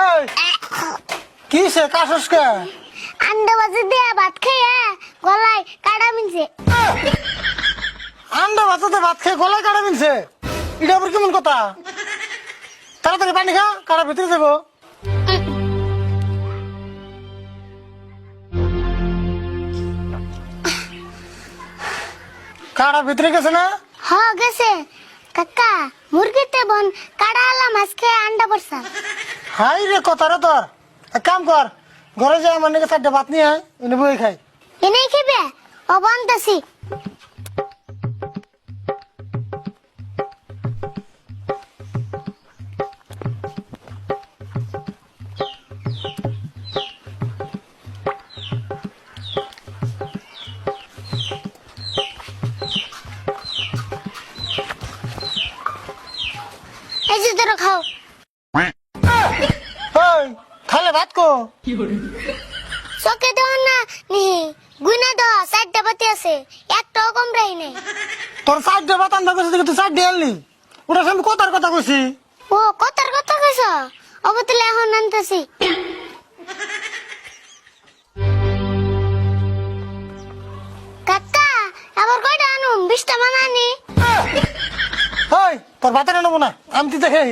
এই কি সে কাশস কে? আন্ডা বাজে দিয়ে ভাত খেয়ে গলায় কাটা মিনছে। আন্ডা ভাতে ভাত খেয়ে গলায় কাটা মিলছে, এটা আবার কেমন কথা? তাড়াতাড়ি পানি খা, কাটা ভিতরে যাবো। কাটা ভিতরে গেছে না? হ গেছে কাকা, মুরগিতে বন কাটা আলা মাছ খেয়ে আন্ডা পড়ছা। হাই রে কথা রে তোর। এক কাম কর, ঘরে যা আমার নাকি 4টা ভাত নিয়ে আয়, এনে বই খাই। এনেই খেবে ও বনতাছি। এই যে ধরো খাও। ওই খালে ভাত কো? চোখে দেও না নি, গুনা দাও 4টা বাতি আছে, একটাও কম রাই নাই। তোর 4টা ভাত আনতে গেছে তুই 4টা আনলি, ওটা আমি কথার কথা কইছি। ও কথার কথা কইছ, অবতলে এখন আনতাছি। কাকা আবার কয়টা আনুম? 20টা মানানি। ওই তোর ভাতের নেবো না, আমি তুই দেখে